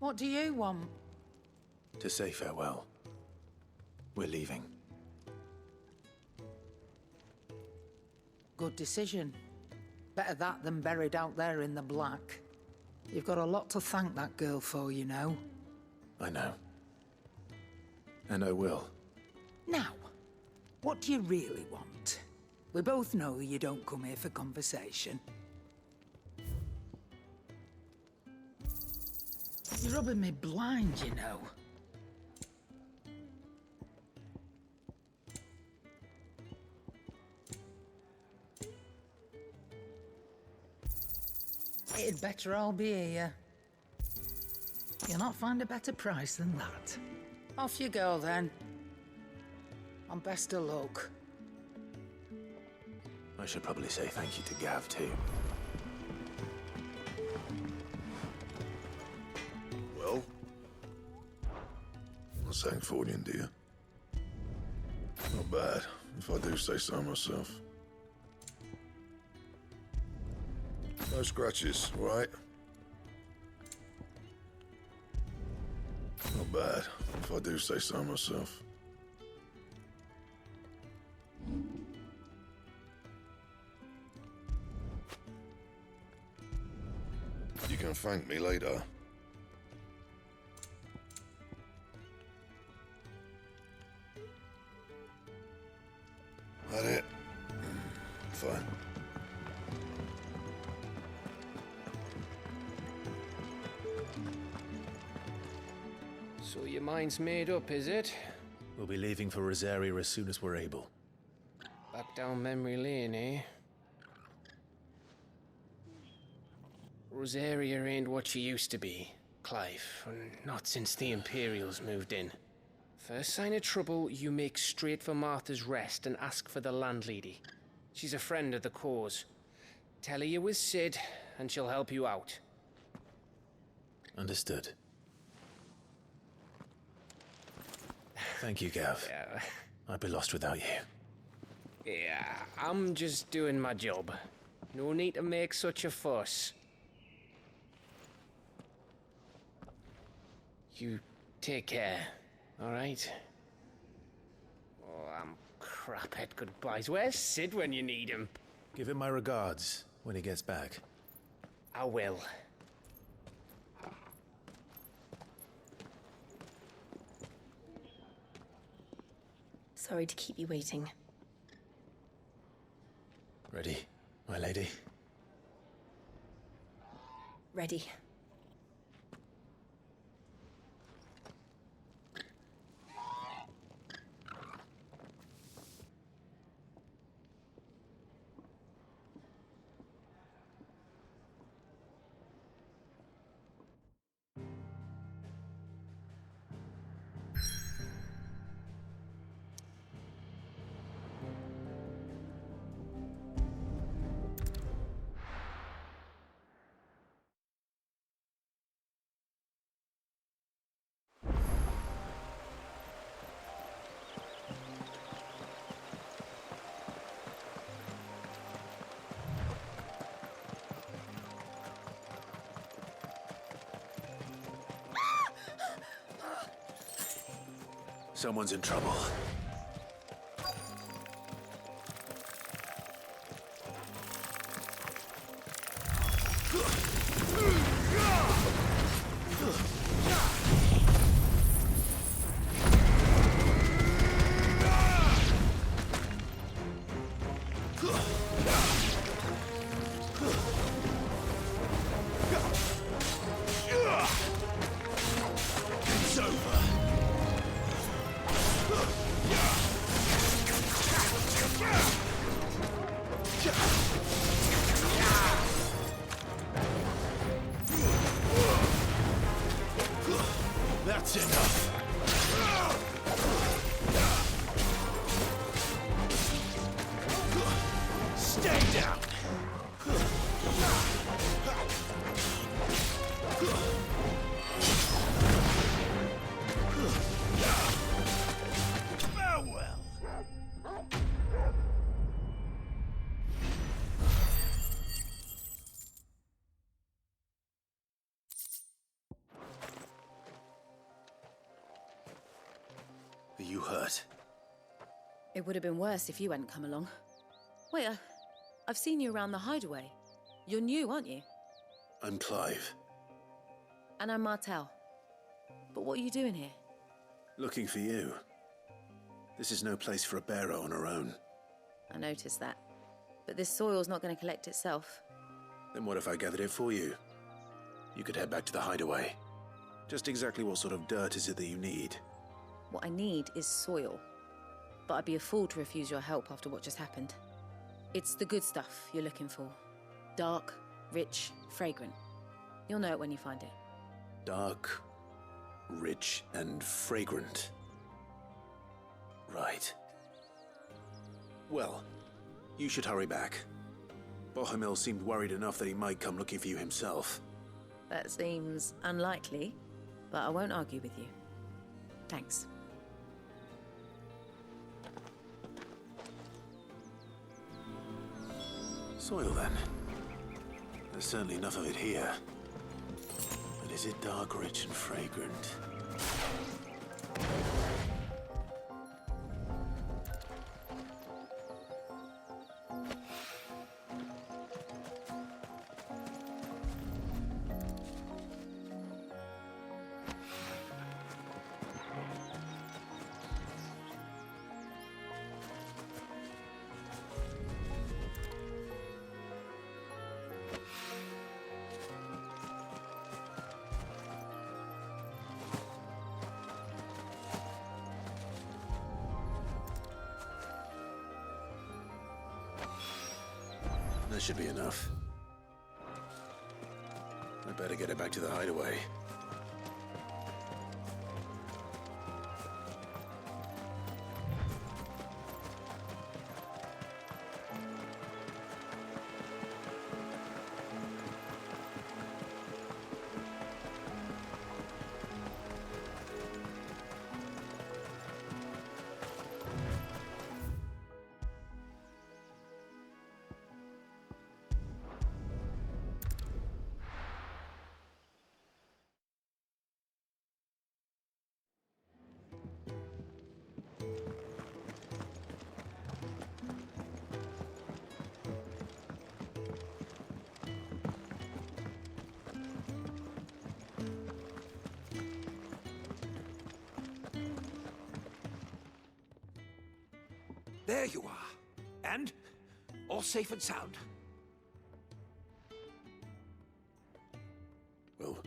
What do you want? To say farewell. We're leaving. Good decision. Better that than buried out there in the black. You've got a lot to thank that girl for, you know. I know. And I will. Now, what do you really want? We both know you don't come here for conversation. You're rubbing me blind, you know. It'd better all be here. You'll not find a better price than that. Off you go, then. And best of luck. I should probably say thank you to Gav, too. Well? Not saying Fordian, do you? Not bad, if I do say so myself. No scratches, all right? Not bad, if I do say so myself. You can thank me later. That it? Fine. So your mind's made up, is it? We'll be leaving for Rosaria as soon as we're able. Back down memory lane, eh? Rosaria ain't what she used to be, Clive. Not since the Imperials moved in. First sign of trouble, you make straight for Martha's Rest and ask for the landlady. She's a friend of the cause. Tell her you're with Sid, and she'll help you out. Understood. Thank you, Gav. Yeah. I'd be lost without you. Yeah, I'm just doing my job. No need to make such a fuss. You take care, all right? Oh, I'm crap at goodbyes. Where's Sid when you need him? Give him my regards when he gets back. I will. Sorry to keep you waiting. Ready, my lady? Ready. Someone's in trouble. It's over. That's enough. Stay down. Farewell. you hurt? It would have been worse if you hadn't come along. Wait, I've seen you around the hideaway. You're new, aren't you? I'm Clive. And I'm Martel. But what are you doing here? Looking for you. This is no place for a bearer on her own. I noticed that. But this soil's not going to collect itself. Then what if I gathered it for you? You could head back to the hideaway. Just exactly what sort of dirt is it that you need? What I need is soil. But I'd be a fool to refuse your help after what just happened. It's the good stuff you're looking for. Dark, rich, fragrant. You'll know it when you find it. Dark, rich, and fragrant. Right. Well, you should hurry back. Bohemil seemed worried enough that he might come looking for you himself. That seems unlikely, but I won't argue with you. Thanks. Soil, then. There's certainly enough of it here. But is it dark, rich, and fragrant? That should be enough. I better get it back to the hideaway. There you are. And all safe and sound. Well,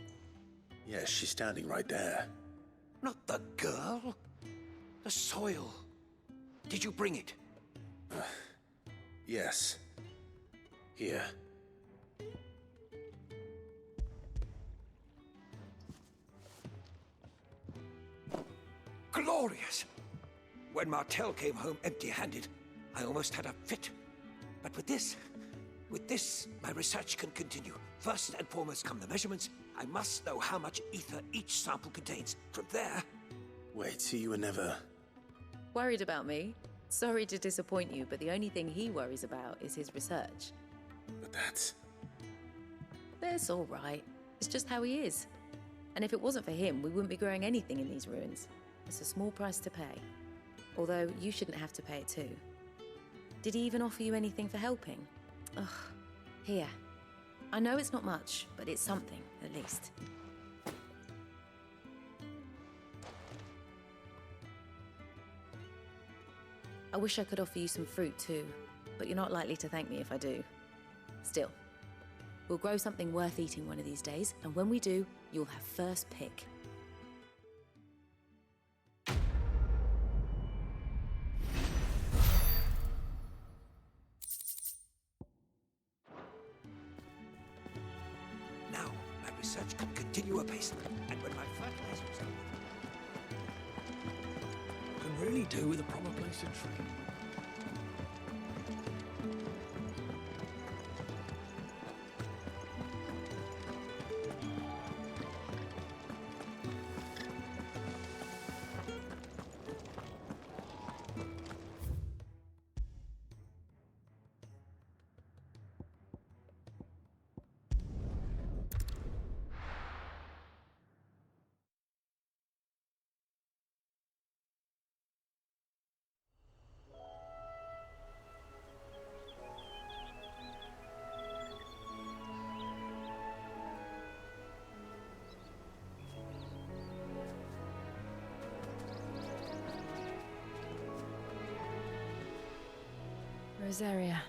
yes, she's standing right there. Not the girl. The soil. Did you bring it? Yes. Here. Glorious! When Martel came home empty-handed, I almost had a fit. But with this, my research can continue. First and foremost come the measurements. I must know how much ether each sample contains. From there... Wait, so you were never... Worried about me? Sorry to disappoint you, but the only thing he worries about is his research. But that's... That's all right. It's just how he is. And if it wasn't for him, we wouldn't be growing anything in these ruins. It's a small price to pay. Although you shouldn't have to pay it too. Did he even offer you anything for helping? Ugh. Here. I know it's not much, but it's something, at least. I wish I could offer you some fruit too, but you're not likely to thank me if I do. Still, we'll grow something worth eating one of these days, and when we do, you'll have first pick. Now, my research can continue apace. And when my fertilizers... Can really do with a proper place to train. Rosaria.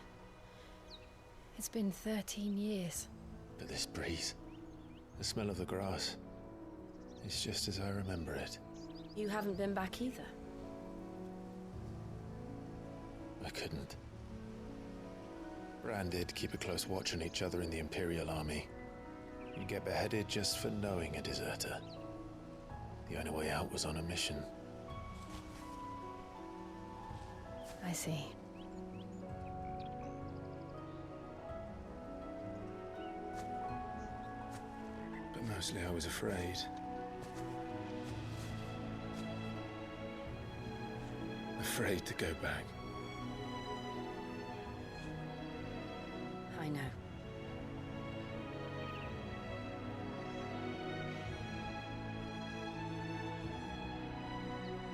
It's been 13 years. But this breeze, the smell of the grass, it's just as I remember it. You haven't been back either. I couldn't. Bran did keep a close watch on each other in the Imperial Army. You get beheaded just for knowing a deserter. The only way out was on a mission. I see. But mostly I was afraid. Afraid to go back. I know.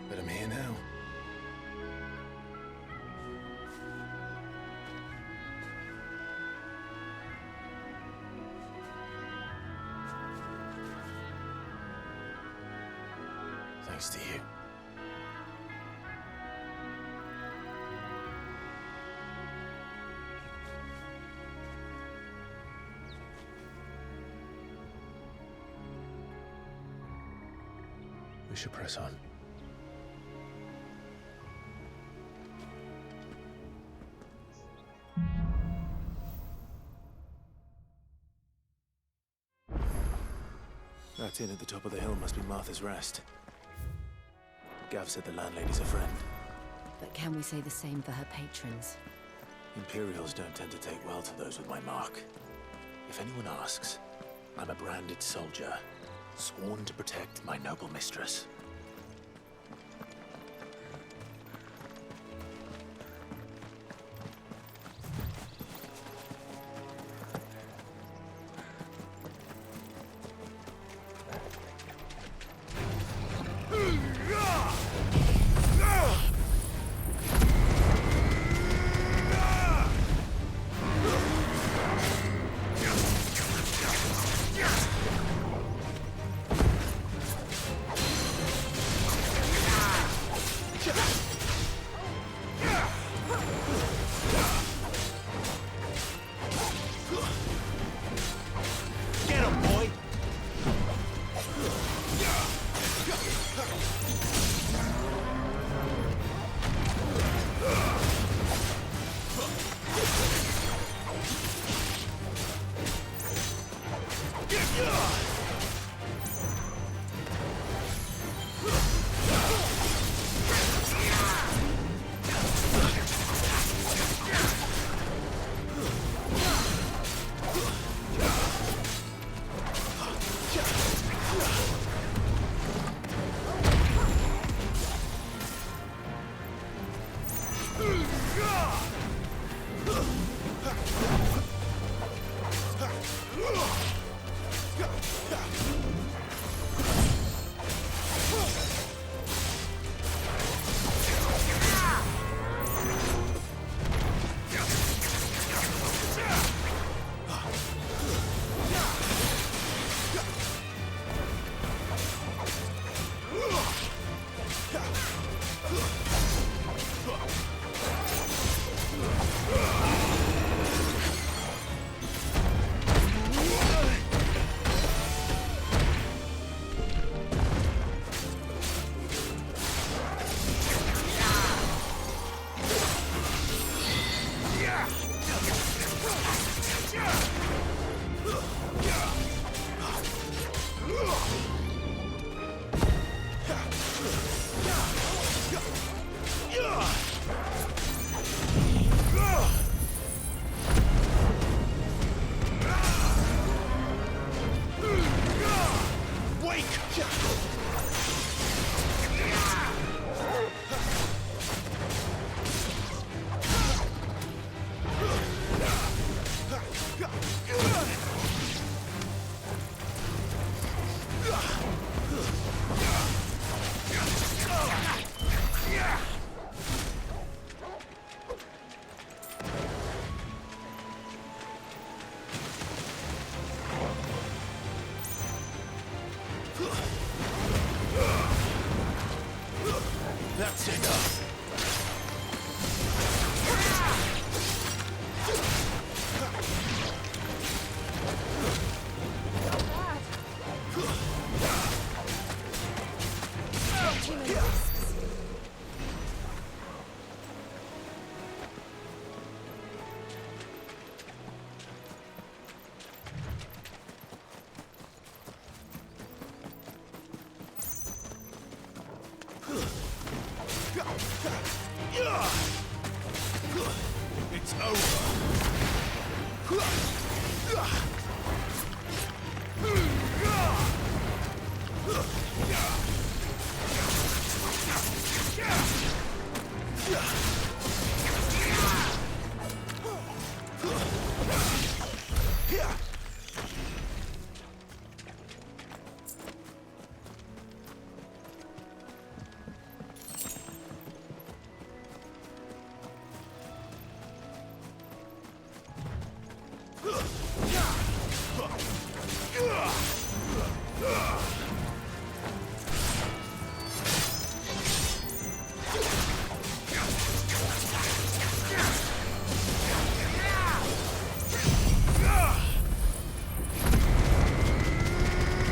But I'm here now. Thanks to you. We should press on. That inn at the top of the hill must be Martha's Rest. Gav said the landlady's a friend. But can we say the same for her patrons? Imperials don't tend to take well to those with my mark. If anyone asks, I'm a branded soldier, sworn to protect my noble mistress. It's over.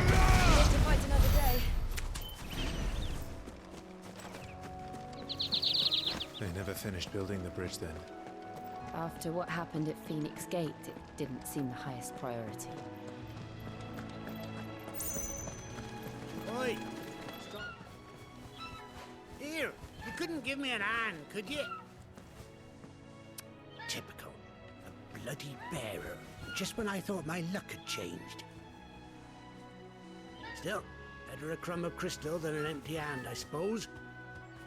Live to fight another day. They never finished building the bridge then. After what happened at Phoenix Gate, it didn't seem the highest priority. Oi! Stop. Here, you couldn't give me an hand, could you? Typical. A bloody bearer. Just when I thought my luck had changed. Still, better a crumb of crystal than an empty hand, I suppose.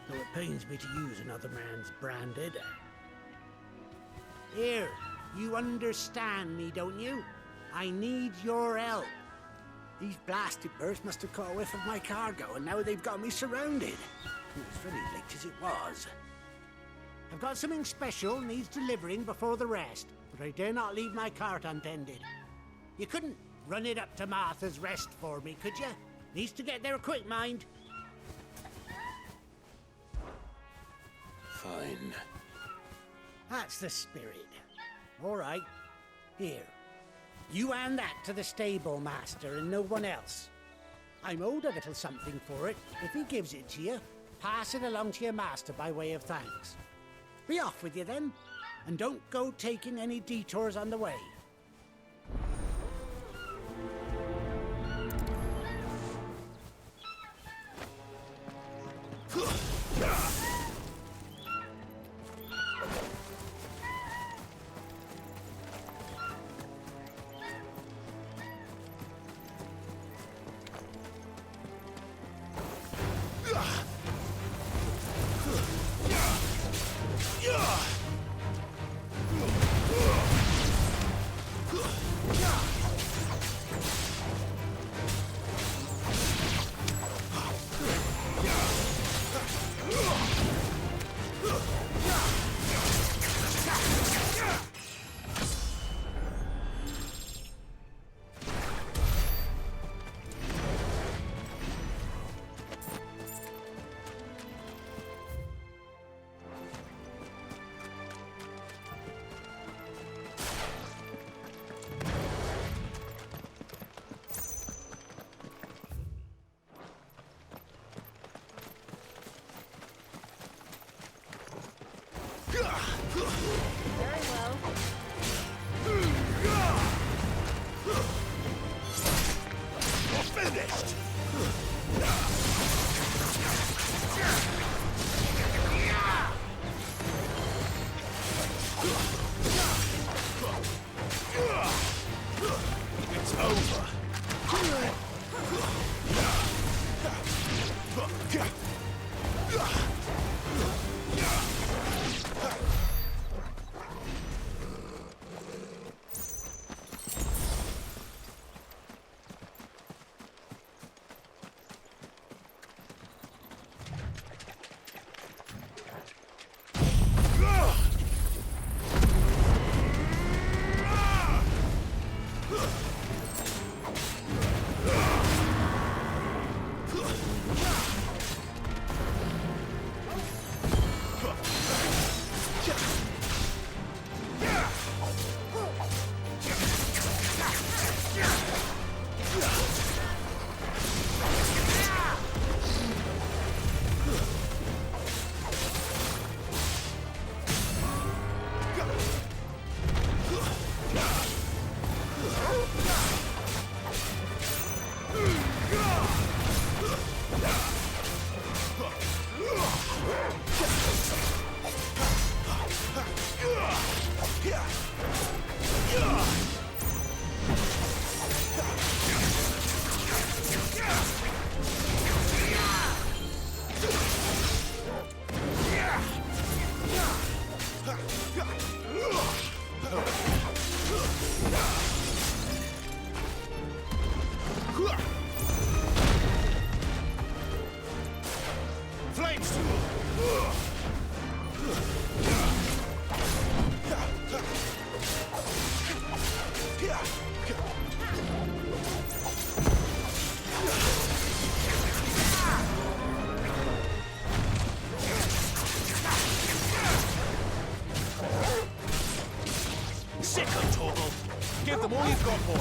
Though it pains me to use another man's branded. Here, you understand me, don't you? I need your help. These blasted birds must have caught a whiff of my cargo, and now they've got me surrounded. It was very late as it was. I've got something special needs delivering before the rest, but I dare not leave my cart untended. You couldn't run it up to Martha's Rest for me, could you? Needs to get there quick, mind. Fine. That's the spirit. All right. Here. You hand that to the stable master and no one else. I'm owed a little something for it. If he gives it to you, pass it along to your master by way of thanks. Be off with you then, and don't go taking any detours on the way. Very well. Finished! It's over. Sick of Torgal! Give them all you've got, boy!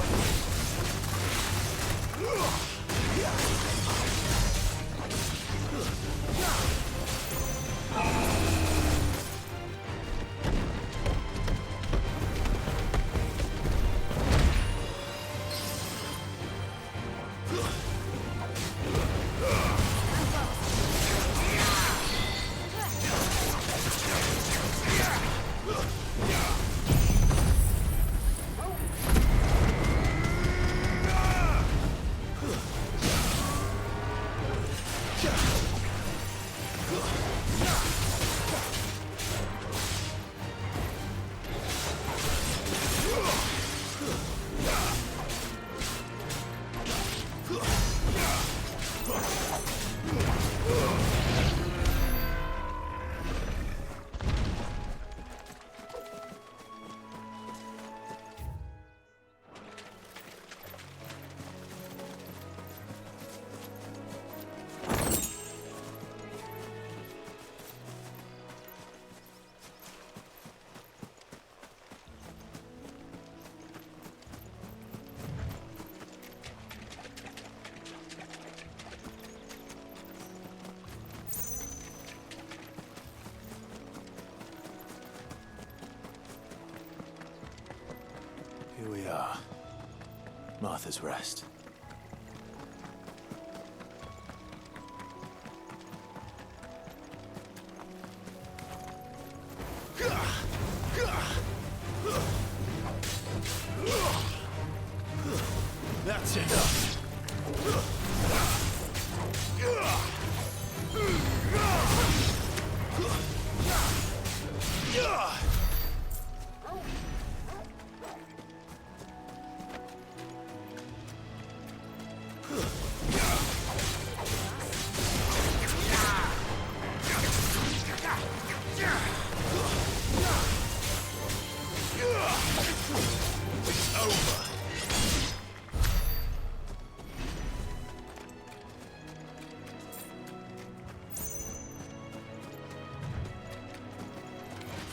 Here we are. Martha's Rest. That's enough.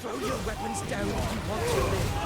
Throw your weapons down if you want to live.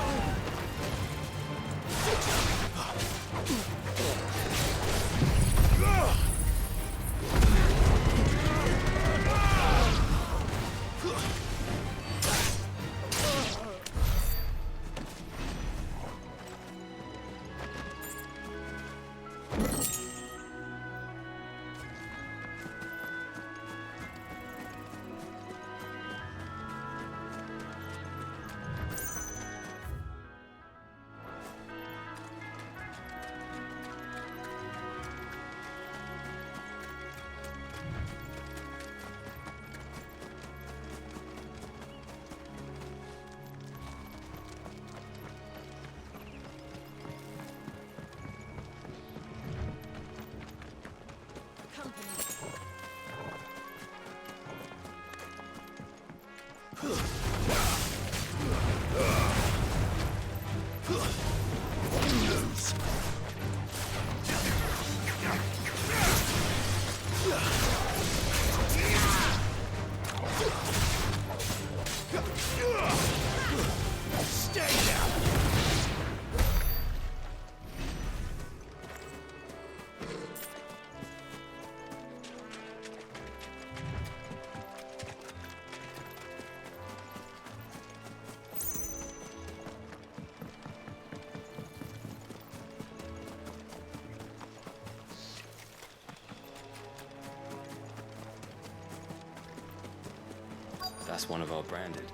That's one of our branded.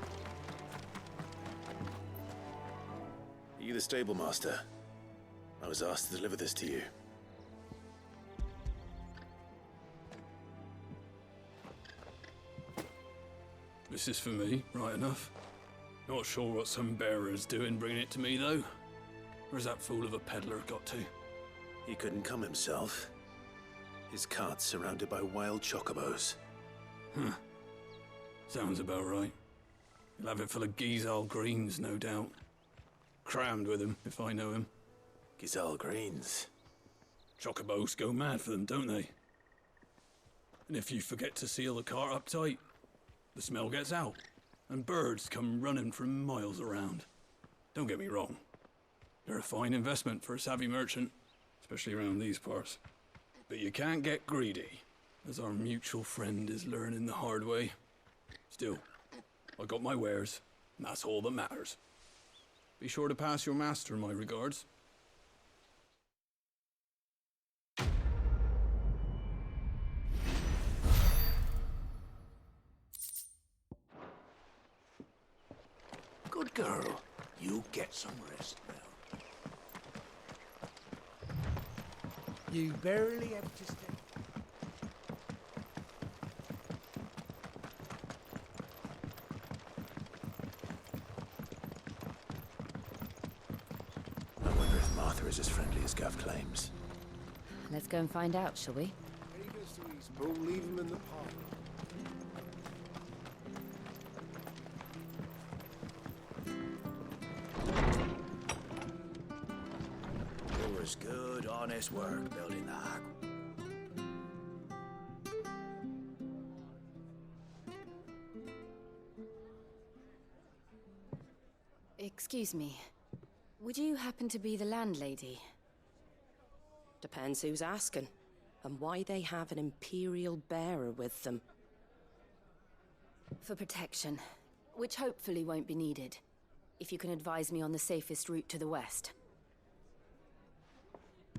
Are you the stable master? I was asked to deliver this to you. This is for me, right enough. Not sure what some bearer's doing bringing it to me, though. Where's that fool of a peddler got to? He couldn't come himself. His cart's surrounded by wild chocobos. Huh. Sounds about right. He'll have it full of Gizal greens, no doubt. Crammed with him, if I know him. Gizal greens. Chocobos go mad for them, don't they? And if you forget to seal the cart up tight, the smell gets out, and birds come running from miles around. Don't get me wrong. They're a fine investment for a savvy merchant, especially around these parts. But you can't get greedy, as our mutual friend is learning the hard way. Still, I got my wares, and that's all that matters. Be sure to pass your master my regards. Good girl. You get some rest now. You barely have to stay. I wonder if Martha is as friendly as Gav claims. Let's go and find out, shall we? He goes to East Bull, leave him in the park. It was good, honest work building that. Excuse me. Would you happen to be the landlady? Depends who's asking, and why they have an Imperial bearer with them. For protection, which hopefully won't be needed. If you can advise me on the safest route to the west.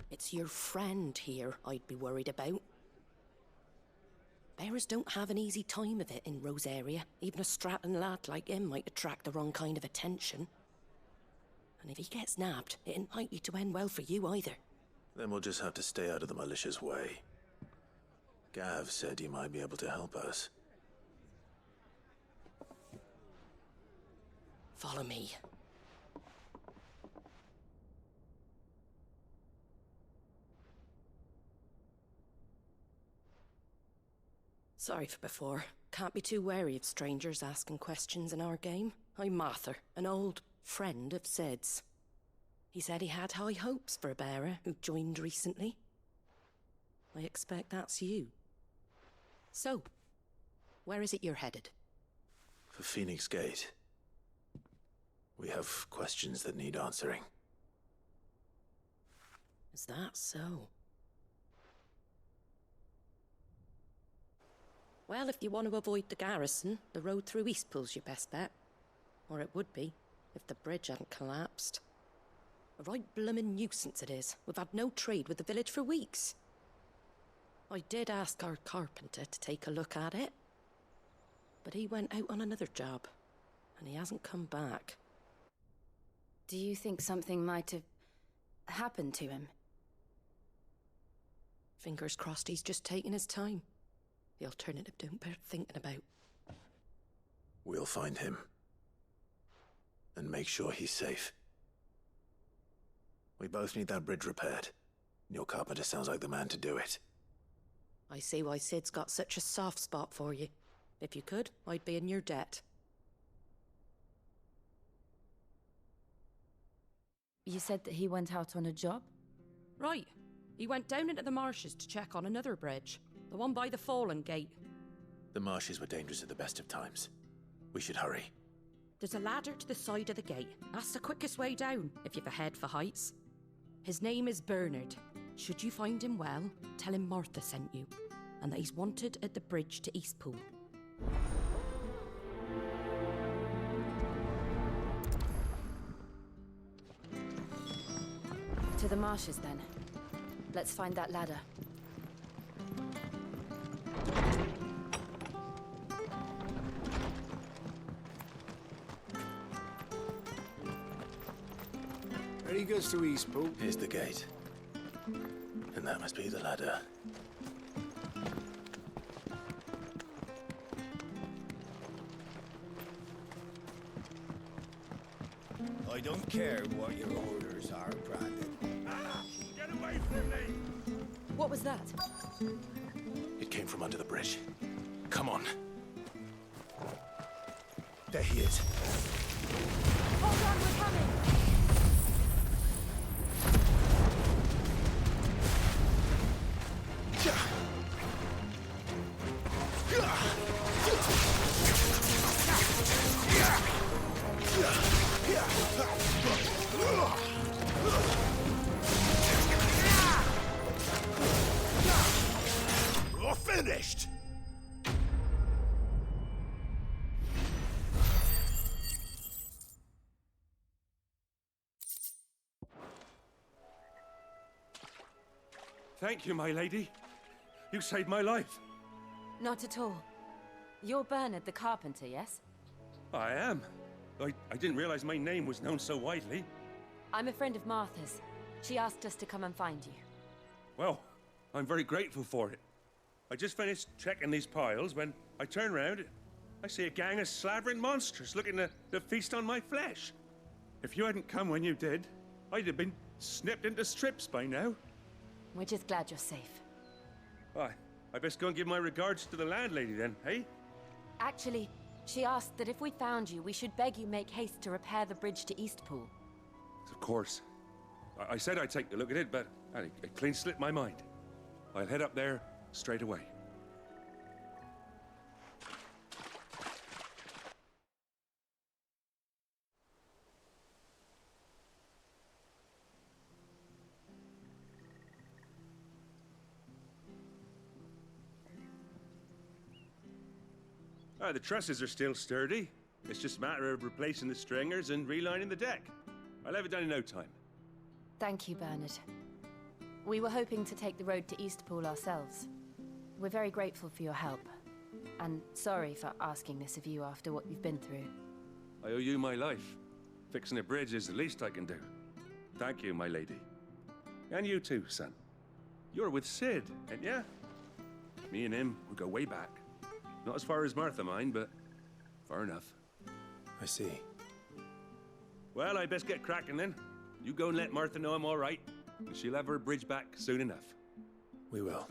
It's your friend here I'd be worried about. Bearers don't have an easy time of it in Rosaria. Even a Stratton lad like him might attract the wrong kind of attention. And if he gets nabbed, it ain't likely to end well for you either. Then we'll just have to stay out of the malicious way. Gav said he might be able to help us. Follow me. Sorry for before. Can't be too wary of strangers asking questions in our game. I'm Martha, an old friend of Sid's. He said he had high hopes for a bearer who joined recently. I expect that's you. So, where is it you're headed? For Phoenix Gate. We have questions that need answering. Is that so? Well, if you want to avoid the garrison, the road through Eastpool's your best bet. Or it would be, if the bridge hadn't collapsed. A right bloomin' nuisance it is. We've had no trade with the village for weeks. I did ask our carpenter to take a look at it. But he went out on another job, and he hasn't come back. Do you think something might have happened to him? Fingers crossed he's just taking his time. The alternative don't bear thinking about. We'll find him. And make sure he's safe. We both need that bridge repaired. Your carpenter sounds like the man to do it. I see why Sid's got such a soft spot for you. If you could, I'd be in your debt. You said that he went out on a job? Right. He went down into the marshes to check on another bridge. The one by the Fallen Gate. The marshes were dangerous at the best of times. We should hurry. There's a ladder to the side of the gate. That's the quickest way down, if you've a head for heights. His name is Bernard. Should you find him well, tell him Martha sent you, and that he's wanted at the bridge to Eastpool. To the marshes, then. Let's find that ladder. Ready goes to East Bull. Here's the gate. And that must be the ladder. I don't care what your orders are, Brandon. Get away from me! What was that? It came from under the bridge. Come on. There he is. Hold on, we're coming! You're finished! Thank you, my lady. You saved my life. Not at all. You're Bernard the carpenter, yes? I am. I didn't realize my name was known so widely. I'm a friend of Martha's. She asked us to come and find you. Well, I'm very grateful for it. I just finished checking these piles when I turn round. I see a gang of slavering monsters looking to feast on my flesh. If you hadn't come when you did, I'd have been snipped into strips by now. We're just glad you're safe. Why, I best go and give my regards to the landlady then, eh? Actually, she asked that if we found you, we should beg you make haste to repair the bridge to Eastpool. Of course. I said I'd take a look at it, but it clean slipped my mind. I'll head up there straight away. The trusses are still sturdy. It's just a matter of replacing the stringers and relining the deck. I'll have it done in no time. Thank you, Bernard. We were hoping to take the road to Eastpool ourselves. We're very grateful for your help. And sorry for asking this of you after what you've been through. I owe you my life. Fixing a bridge is the least I can do. Thank you, my lady. And you too, son. You're with Sid, ain't ya? Me and him, we go way back. Not as far as Martha, mind, but far enough. I see. Well, I best get cracking then. You go and let Martha know I'm all right, and she'll have her bridge back soon enough. We will.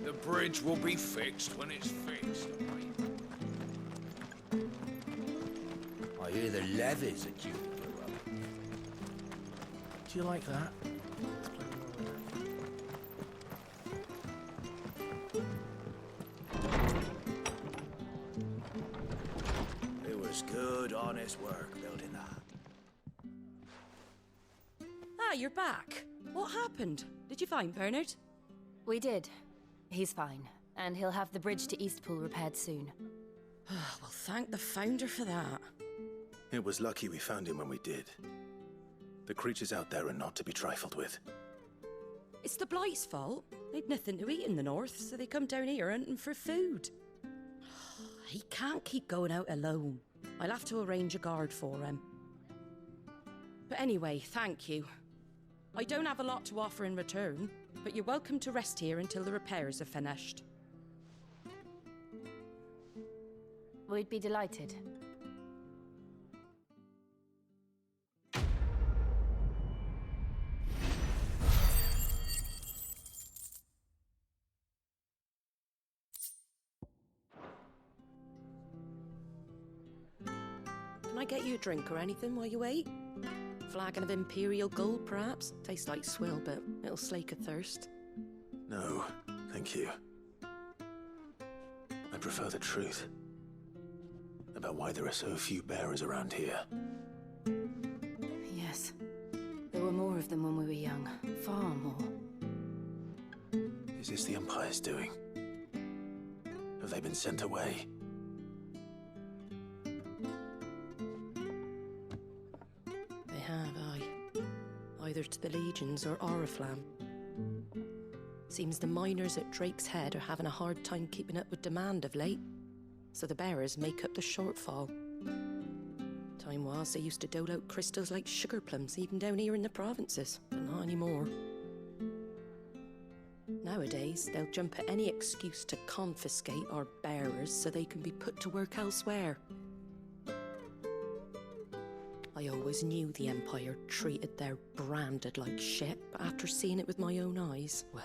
The bridge will be fixed when it's fixed, all right? I hear the levies are due. Do you like that? It was good, honest work building that. Ah, you're back. What happened? Did you find Bernard? We did. He's fine, and he'll have the bridge to Eastpool repaired soon. Well, thank the Founder for that. It was lucky we found him when we did. The creatures out there are not to be trifled with. It's the Blight's fault. They'd nothing to eat in the north, so they come down here hunting for food. He can't keep going out alone. I'll have to arrange a guard for him. But anyway, thank you. I don't have a lot to offer in return, but you're welcome to rest here until the repairs are finished. We'd be delighted. Can I get you a drink or anything while you wait? Flagon of Imperial Gold, perhaps? Tastes like swill, but it'll slake a thirst. No, thank you. I prefer the truth. About why there are so few bearers around here. Yes. There were more of them when we were young. Far more. Is this the Empire's doing? Have they been sent away? They have, aye. Either to the Legions or Oriflamme. Seems the miners at Drake's Head are having a hard time keeping up with demand of late, so the bearers make up the shortfall. Time was they used to dole out crystals like sugar plums even down here in the provinces, but not anymore. Nowadays, they'll jump at any excuse to confiscate our bearers so they can be put to work elsewhere. I always knew the Empire treated their branded like shit, but after seeing it with my own eyes, well...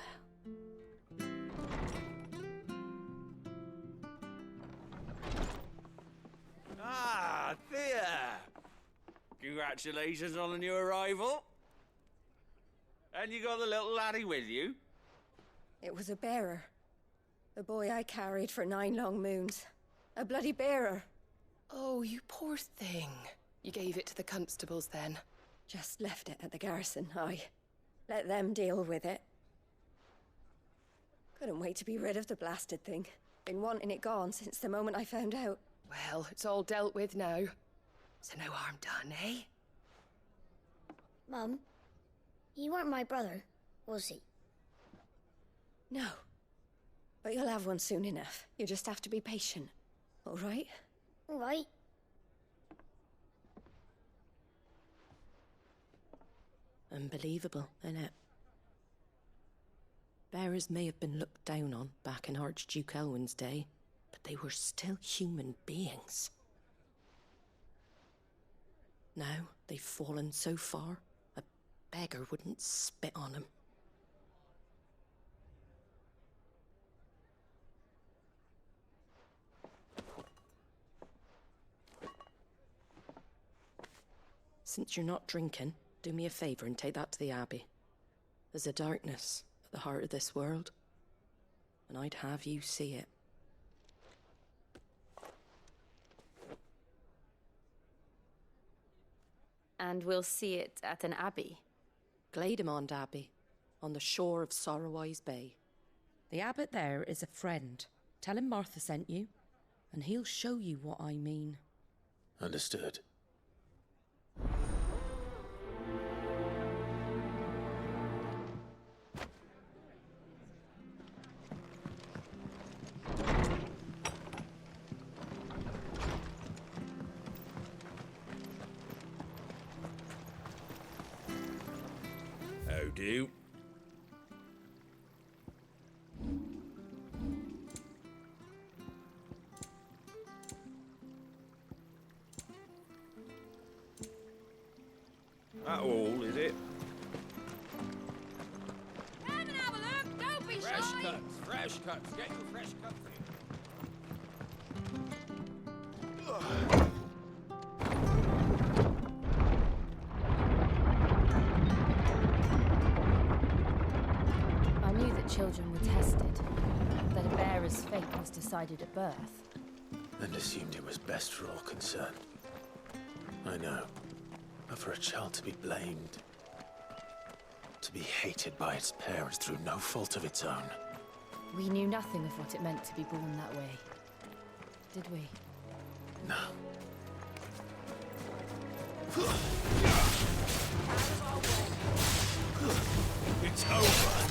Ah, Thea! Congratulations on the new arrival. And you got the little laddie with you? It was a bearer. The boy I carried for 9 long moons. A bloody bearer. Oh, you poor thing. You gave it to the constables then? Just left it at the garrison, aye. Let them deal with it. Couldn't wait to be rid of the blasted thing. Been wanting it gone since the moment I found out. Well, it's all dealt with now. So no harm done, eh? Mum, he weren't my brother, was he? No. But you'll have one soon enough. You just have to be patient. All right? All right. Unbelievable, innit? Bearers may have been looked down on back in Archduke Elwin's day, but they were still human beings. Now they've fallen so far, a beggar wouldn't spit on them. Since you're not drinking, do me a favour and take that to the Abbey. There's a darkness at the heart of this world, and I'd have you see it. And we'll see it at an abbey? Glademond Abbey, on the shore of Sorrowwise Bay. The abbot there is a friend. Tell him Martha sent you, and he'll show you what I mean. Understood. How do? That all, is it? Come and have a look, don't be Fresh shy! fresh cuts. Get your fresh cut for you. I knew that children were tested, that a bearer's fate was decided at birth. And assumed it was best for all concerned. I know. But for a child to be blamed, to be hated by its parents through no fault of its own. We knew nothing of what it meant to be born that way, did we? No. It's over.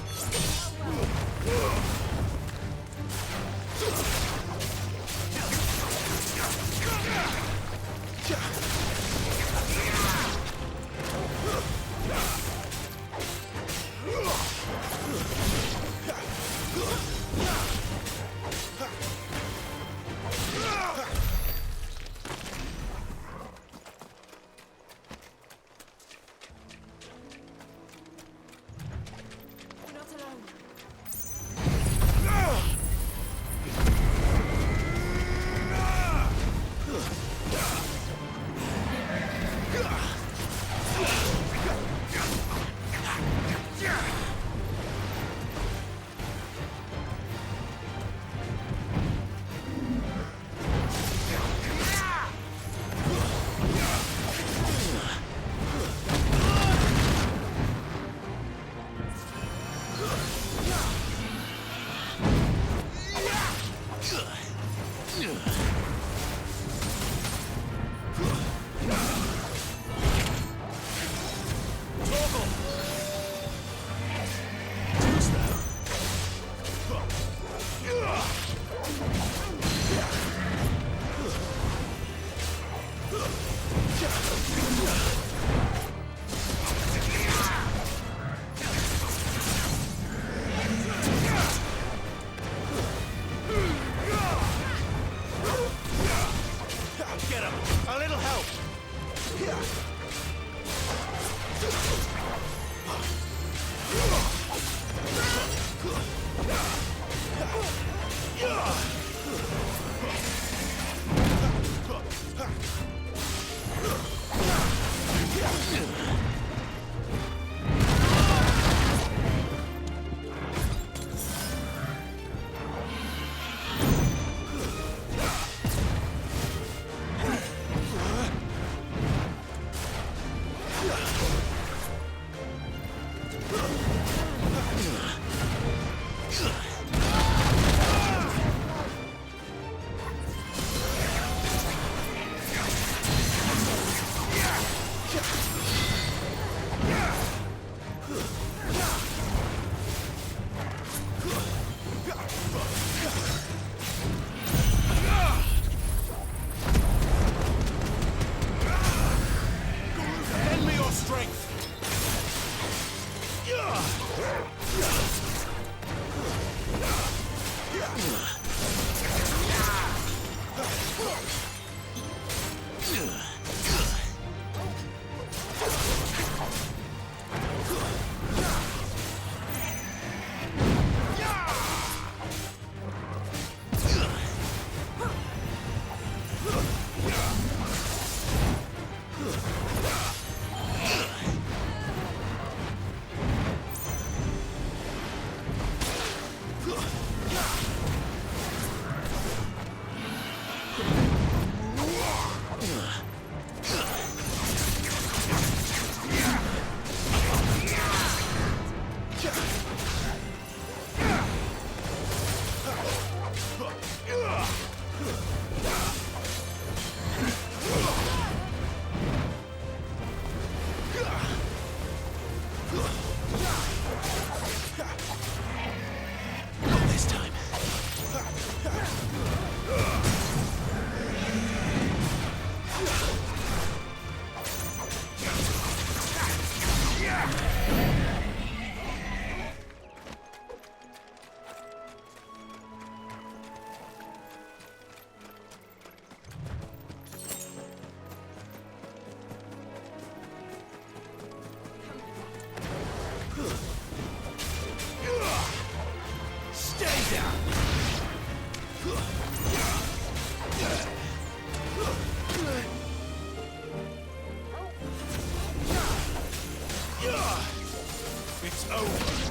It's over.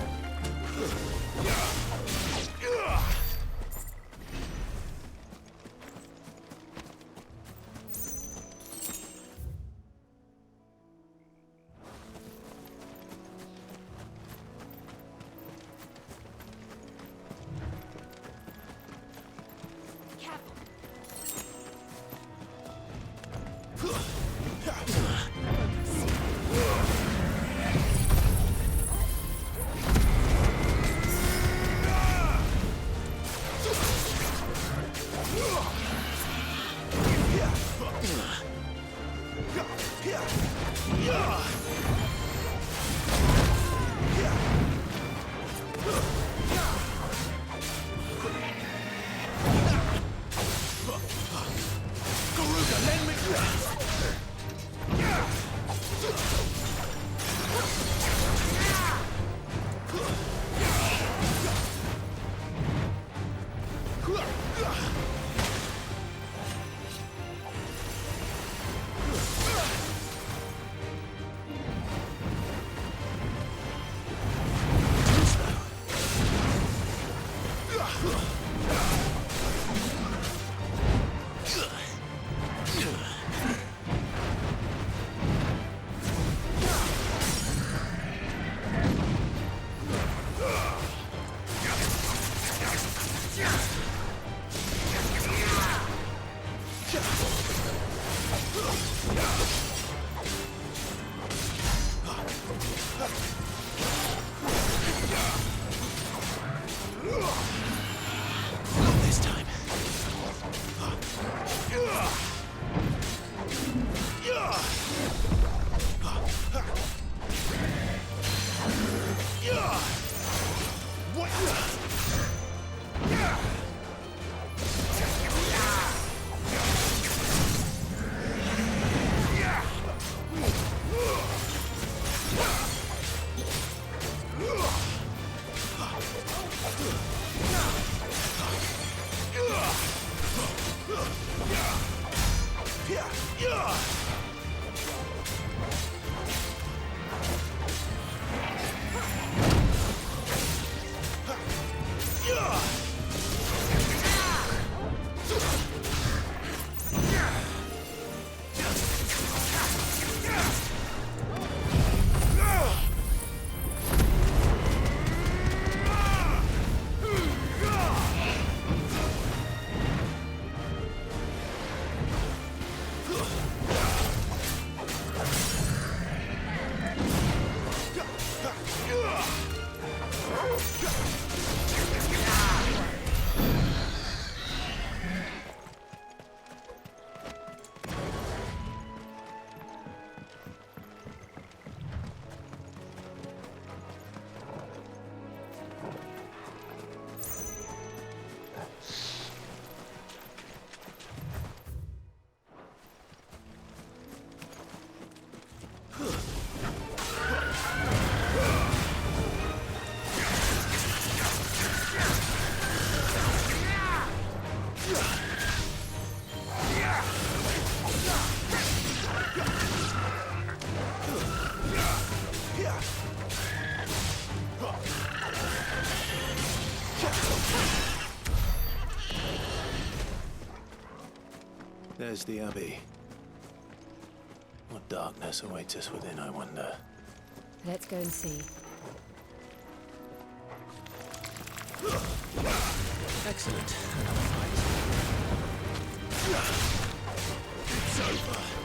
There's the Abbey. What darkness awaits us within, I wonder? Let's go and see. Excellent. It's over.